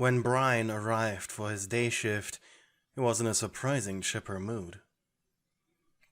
When Brian arrived for his day shift, he was in a surprising chipper mood.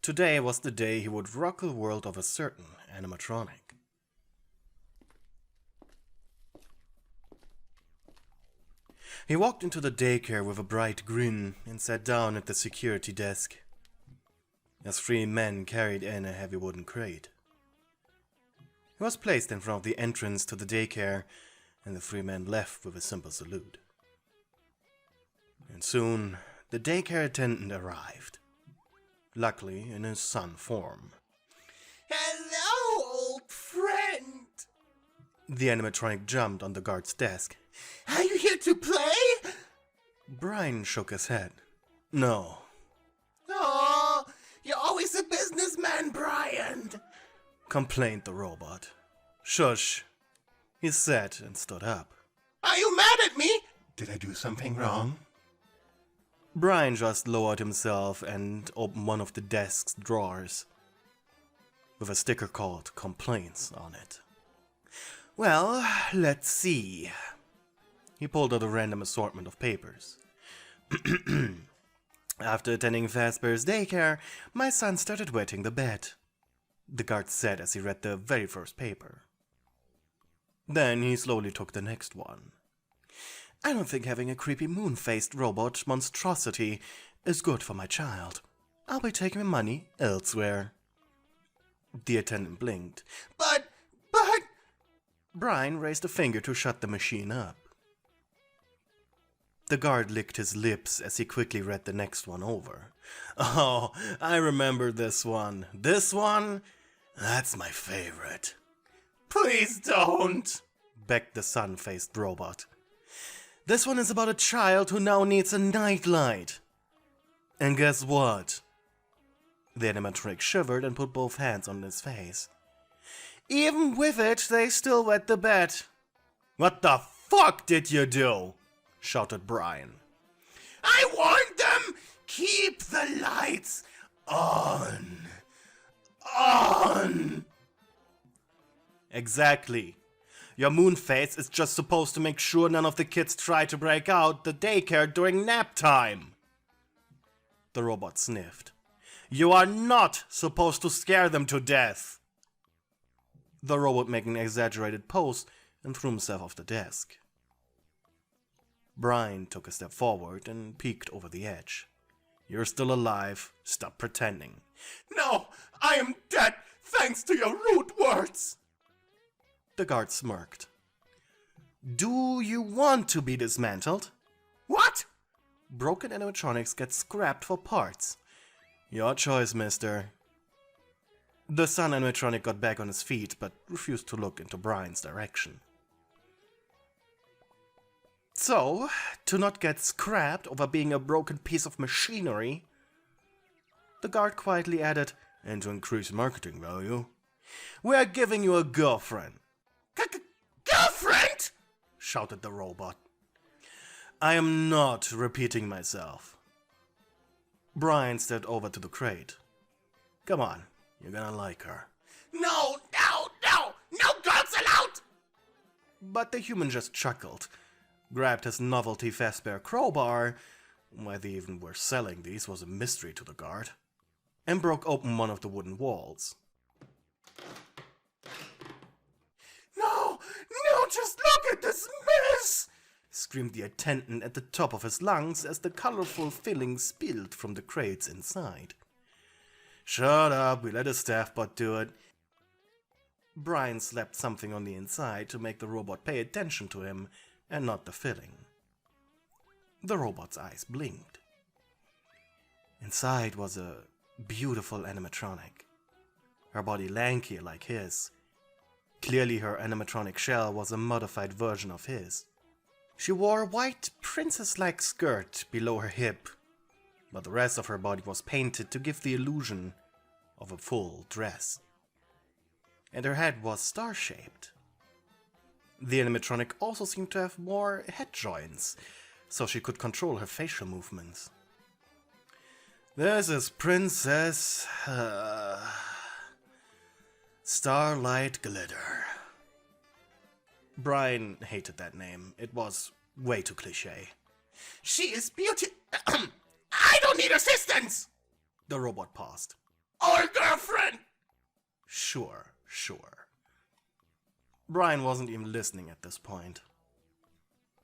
Today was the day he would rock the world of a certain animatronic. He walked into the daycare with a bright grin and sat down at the security desk, as three men carried in a heavy wooden crate. He was placed in front of the entrance to the daycare, and the three men left with a simple salute. And soon, the daycare attendant arrived, luckily in his son form. Hello, old friend! The animatronic jumped on the guard's desk. Are you here to play? Brian shook his head. No. Oh, you're always a businessman, Brian, complained the robot. Shush, he said and stood up. Are you mad at me? Did I do something wrong? Brian just lowered himself and opened one of the desk's drawers, with a sticker called Complaints on it. Well, let's see. He pulled out a random assortment of papers. After attending Fazbear's daycare, my son started wetting the bed, the guard said as he read the very first paper. Then he slowly took the next one. I don't think having a creepy moon-faced robot monstrosity is good for my child. I'll be taking my money elsewhere. The attendant blinked. But... Brian raised a finger to shut the machine up. The guard licked his lips as he quickly read the next one over. Oh, I remember this one. This one? That's my favorite. Please don't, begged the sun-faced robot. This one is about a child who now needs a nightlight. And guess what? The animatronic shivered and put both hands on his face. Even with it, they still wet the bed. What the fuck did you do? Shouted Brian. I warned them! Keep the lights on! On! Exactly. Your moon face is just supposed to make sure none of the kids try to break out the daycare during nap time. The robot sniffed. You are not supposed to scare them to death. The robot made an exaggerated pose and threw himself off the desk. Brian took a step forward and peeked over the edge. You're still alive. Stop pretending. No, I am dead thanks to your rude words. The guard smirked. Do you want to be dismantled? What? Broken animatronics get scrapped for parts. Your choice, mister. The sun animatronic got back on his feet, but refused to look into Brian's direction. So, to not get scrapped over being a broken piece of machinery, the guard quietly added, and to increase marketing value, we're giving you a girlfriend. Girlfriend? Shouted the robot. I am not repeating myself. Brian stepped over to the crate. Come on, you're gonna like her. No girls allowed! But the human just chuckled, grabbed his novelty Fazbear crowbar, why they even were selling these was a mystery to the guard, and broke open one of the wooden walls. No, just look at this mess! Screamed the attendant at the top of his lungs as the colorful filling spilled from the crates inside. Shut up, we let a staff bot do it. Brian slapped something on the inside to make the robot pay attention to him and not the filling. The robot's eyes blinked. Inside was a beautiful animatronic, her body lanky like his. Clearly her animatronic shell was a modified version of his. She wore a white princess-like skirt below her hip, but the rest of her body was painted to give the illusion of a full dress. And her head was star-shaped. The animatronic also seemed to have more head joints, so she could control her facial movements. This is Princess... Starlight Glitter. Brian hated that name. It was Way too cliché. She is beauty. I don't need assistance! The robot paused. Or girlfriend! Sure. Brian wasn't even listening at this point.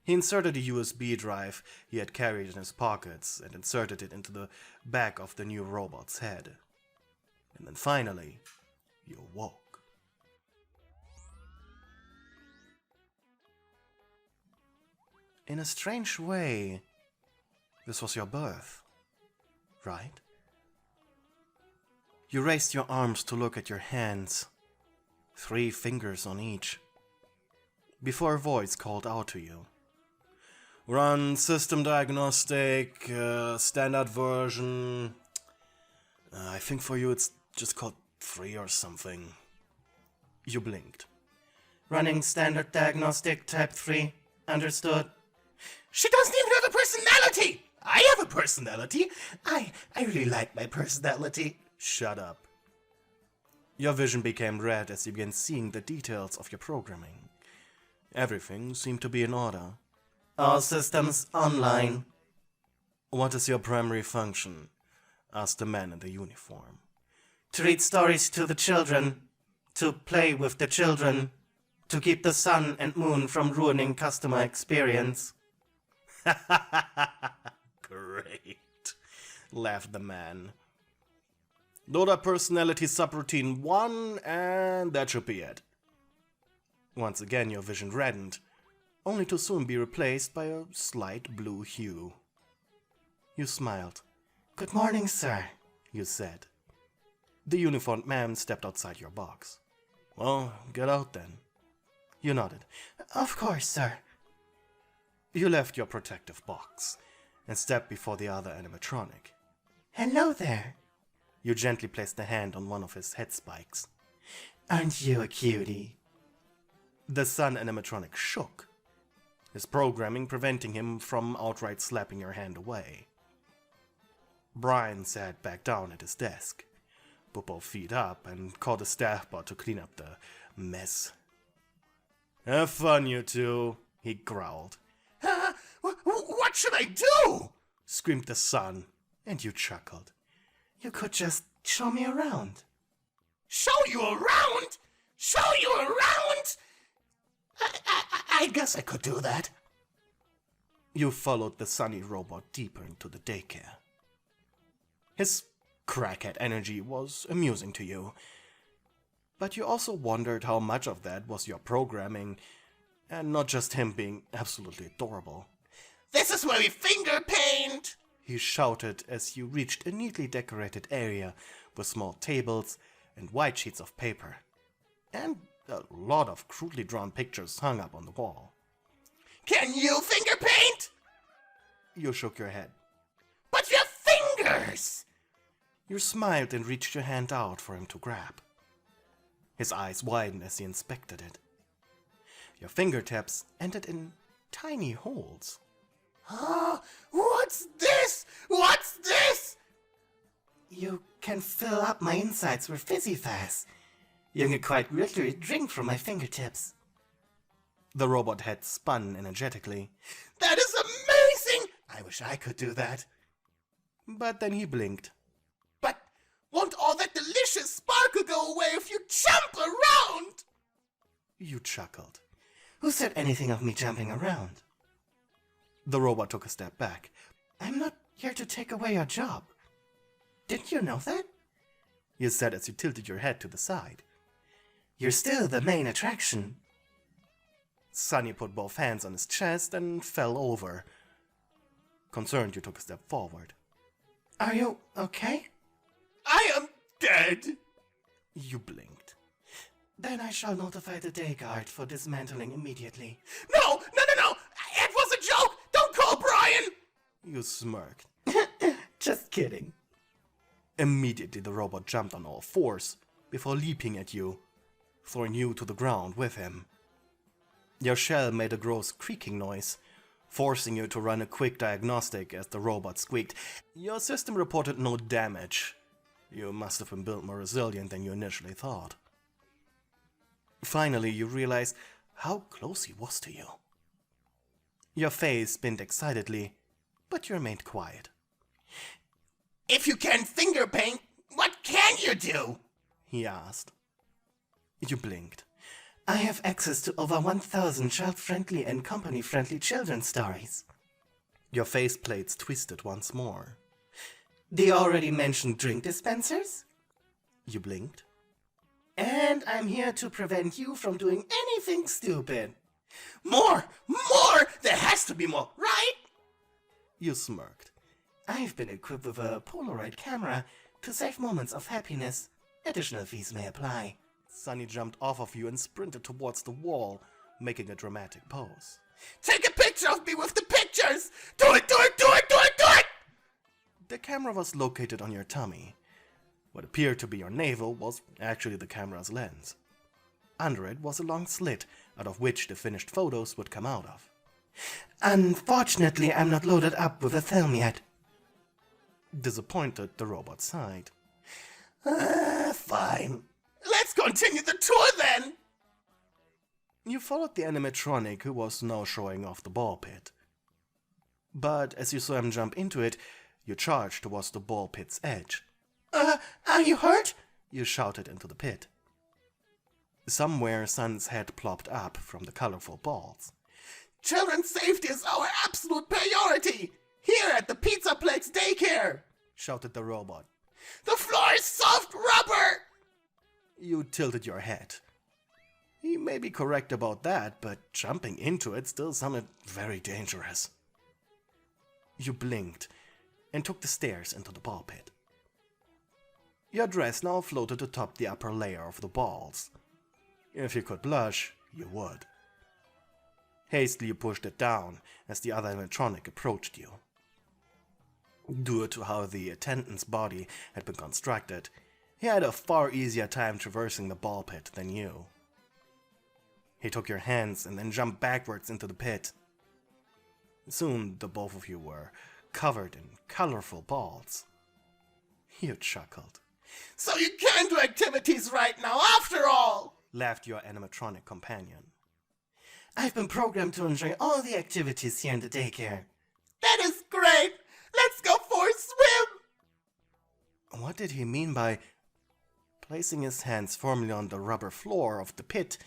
He inserted a USB drive he had carried in his pockets and inserted it into the back of the new robot's head. And then finally, he awoke. In a strange way, this was your birth, right? You raised your arms to look at your hands, 3 fingers on each, before a voice called out to you. Run system diagnostic, standard version. I think for you it's just called 3 or something. You blinked. Running standard diagnostic type 3. Understood? She doesn't even have a personality! I have a personality! I really like my personality. Shut up. Your vision became red as you began seeing the details of your programming. Everything seemed to be in order. All systems online. What is your primary function? Asked the man in the uniform. To read stories to the children. To play with the children. To keep the sun and moon from ruining customer experience. Great, laughed the man. Load up personality subroutine 1 and that should be it. Once again your vision reddened, only to soon be replaced by a slight blue hue. You smiled. Good morning, sir, you said. The uniformed man stepped outside your box. Well, get out then. You nodded. Of course, sir. You left your protective box and stepped before the other animatronic. Hello there. You gently placed a hand on one of his head spikes. Aren't you a cutie? The sun animatronic shook, his programming preventing him from outright slapping your hand away. Brian sat back down at his desk, put both feet up, and called a staff bot to clean up the mess. Have fun, you two, he growled. What should I do? Screamed the sun, and you chuckled. You could just show me around. Show you around? Show you around? I guess I could do that. You followed the sunny robot deeper into the daycare. His crackhead energy was amusing to you, but you also wondered how much of that was your programming and not just him being absolutely adorable. This is where we finger paint! He shouted as you reached a neatly decorated area with small tables and white sheets of paper, and a lot of crudely drawn pictures hung up on the wall. Can you finger paint? You shook your head. But your fingers! You smiled and reached your hand out for him to grab. His eyes widened as he inspected it. Your fingertips ended in tiny holes. What's this? What's this? You can fill up my insides with fizzy fast. You can quite literally drink from my fingertips. The robot head spun energetically. That is amazing! I wish I could do that. But then he blinked. But won't all that delicious sparkle go away if you jump around? You chuckled. Who said anything of me jumping around? The robot took a step back. I'm not here to take away your job. Didn't you know that? You said as you tilted your head to the side. You're still the main attraction. Sunny put both hands on his chest and fell over. Concerned, you took a step forward. Are you okay? I am dead! You blinked. Then I shall notify the day guard for dismantling immediately. No! It was a joke! Don't call Brian! You smirked. Just kidding. Immediately the robot jumped on all fours before leaping at you, throwing you to the ground with him. Your shell made a gross creaking noise, forcing you to run a quick diagnostic as the robot squeaked. Your system reported no damage. You must have been built more resilient than you initially thought. Finally, you realized how close he was to you. Your face spinned excitedly, but you remained quiet. If you can finger paint, what can you do? He asked. You blinked. I have access to over 1,000 child-friendly and company-friendly children's stories. Your face plates twisted once more. The already mentioned drink dispensers? You blinked. And I'm here to prevent you from doing anything stupid. More! More! There has to be more, right? You smirked. I've been equipped with a Polaroid camera to save moments of happiness. Additional fees may apply. Sunny jumped off of you and sprinted towards the wall, making a dramatic pose. Take a picture of me with the pictures! Do it, do it, do it, do it, do it! The camera was located on your tummy. What appeared to be your navel was actually the camera's lens. Under it was a long slit, out of which the finished photos would come out of. Unfortunately, I'm not loaded up with a film yet. Disappointed, the robot sighed. Fine. Let's continue the tour then! You followed the animatronic, who was now showing off the ball pit. But as you saw him jump into it, you charged towards the ball pit's edge. Are you hurt? You shouted into the pit. Somewhere, Sun's head plopped up from the colorful balls. Children's safety is our absolute priority! Here at the Pizza Plex daycare! Shouted the robot. The floor is soft rubber! You tilted your head. He may be correct about that, but jumping into it still sounded very dangerous. You blinked and took the stairs into the ball pit. Your dress now floated atop the upper layer of the balls. If you could blush, you would. Hastily you pushed it down as the other animatronic approached you. Due to how the attendant's body had been constructed, he had a far easier time traversing the ball pit than you. He took your hands and then jumped backwards into the pit. Soon the both of you were covered in colorful balls. You chuckled. So you can do activities right now after all! Laughed your animatronic companion. I've been programmed to enjoy all the activities here in the daycare. That is great! Let's go for a swim! What did he mean by... Placing his hands firmly on the rubber floor of the pit,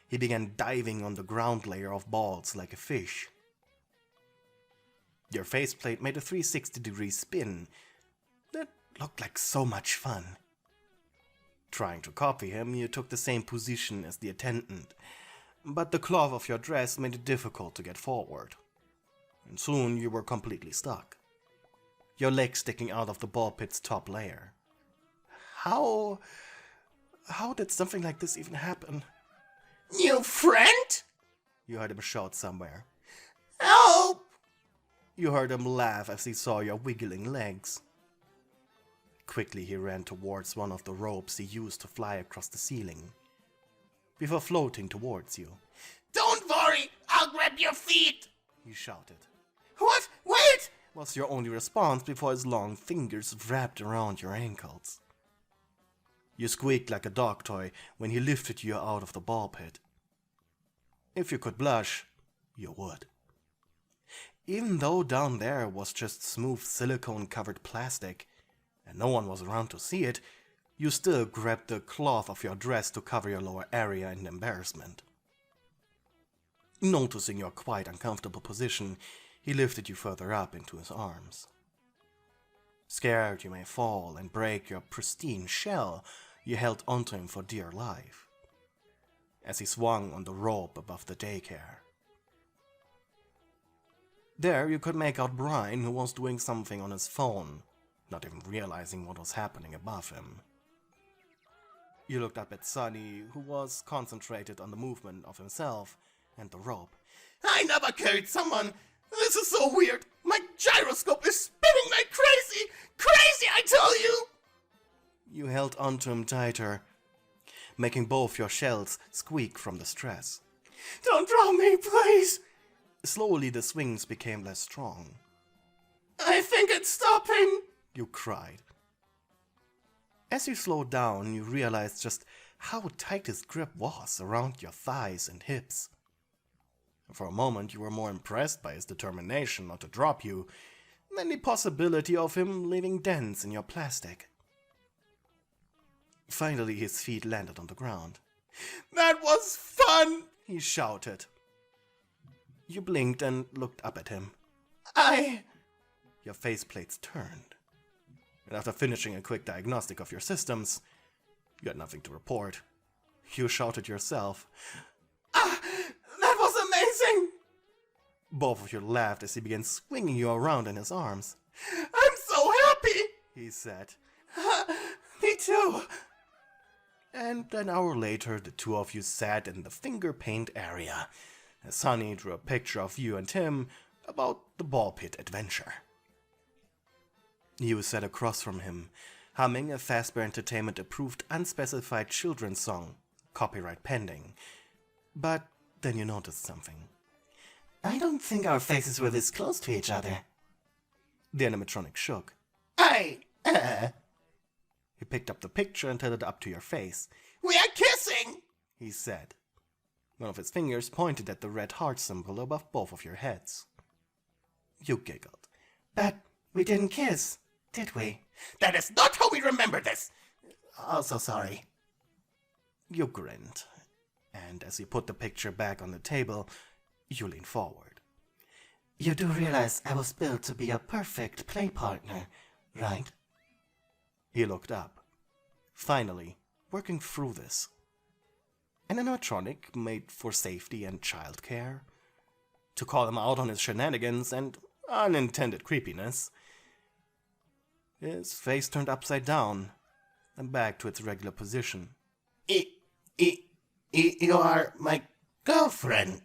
he began diving on the ground layer of balls like a fish. Your faceplate made a 360-degree spin. That looked like so much fun. Trying to copy him, you took the same position as the attendant, but the cloth of your dress made it difficult to get forward. And soon you were completely stuck, your legs sticking out of the ball pit's top layer. How did something like this even happen? New friend? You heard him shout somewhere. Help! You heard him laugh as he saw your wiggling legs. Quickly he ran towards one of the ropes he used to fly across the ceiling, before floating towards you. Don't worry, I'll grab your feet! He shouted. What? Wait! Was your only response before his long fingers wrapped around your ankles. You squeaked like a dog toy when he lifted you out of the ball pit. If you could blush, you would. Even though down there was just smooth silicone-covered plastic, and no one was around to see it, you still grabbed the cloth of your dress to cover your lower area in embarrassment. Noticing your quite uncomfortable position, he lifted you further up into his arms. Scared you may fall and break your pristine shell, you held onto him for dear life, as he swung on the rope above the daycare. There you could make out Brian, who was doing something on his phone, not even realizing what was happening above him. You looked up at Sunny, who was concentrated on the movement of himself and the rope. I never carried someone. This is so weird. My gyroscope is spinning like crazy. Crazy, I tell you! You held onto him tighter, making both your shells squeak from the stress. Don't draw me, please! Slowly the swings became less strong. I think it's stopping! You cried. As you slowed down, you realized just how tight his grip was around your thighs and hips. For a moment you were more impressed by his determination not to drop you than the possibility of him leaving dents in your plastic. Finally his feet landed on the ground. That was fun! He shouted. You blinked and looked up at him. Your faceplates turned. And after finishing a quick diagnostic of your systems, you had nothing to report. You shouted yourself. That was amazing! Both of you laughed as he began swinging you around in his arms. I'm so happy! He said. Me too! And an hour later, the two of you sat in the finger paint area, as Honey drew a picture of you and him about the ball pit adventure. You sat across from him, humming a Fazbear Entertainment approved unspecified children's song, copyright pending. But then you noticed something. I don't think our faces were this close to each other. The animatronic shook. He picked up the picture and held it up to your face. We are kissing! He said. One of his fingers pointed at the red heart symbol above both of your heads. You giggled. But we didn't kiss, did we? That is not how we remember this! Also sorry. You grinned, and as he put the picture back on the table, you leaned forward. You do realize I was built to be a perfect play partner, right? He looked up, finally working through this. An animatronic made for safety and childcare. To call him out on his shenanigans and unintended creepiness. His face turned upside down and back to its regular position. You are my girlfriend?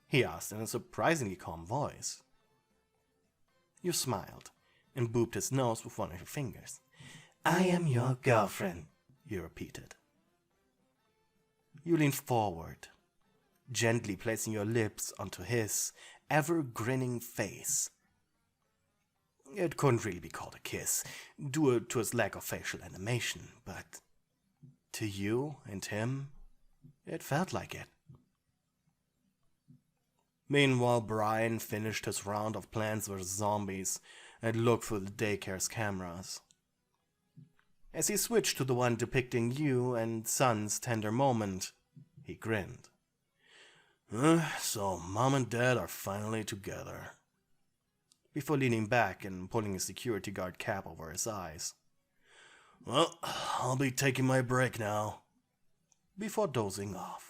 He asked in a surprisingly calm voice. You smiled and booped his nose with one of your fingers. I am your girlfriend, you repeated. You leaned forward, gently placing your lips onto his ever-grinning face. It couldn't really be called a kiss, due to his lack of facial animation, but to you and him, it felt like it. Meanwhile, Brian finished his round of Plants vs. Zombies and looked through the daycare's cameras. As he switched to the one depicting you and Son's tender moment, he grinned. So Mom and Dad are finally together. Before leaning back and pulling his security guard cap over his eyes. Well, I'll be taking my break now. Before dozing off.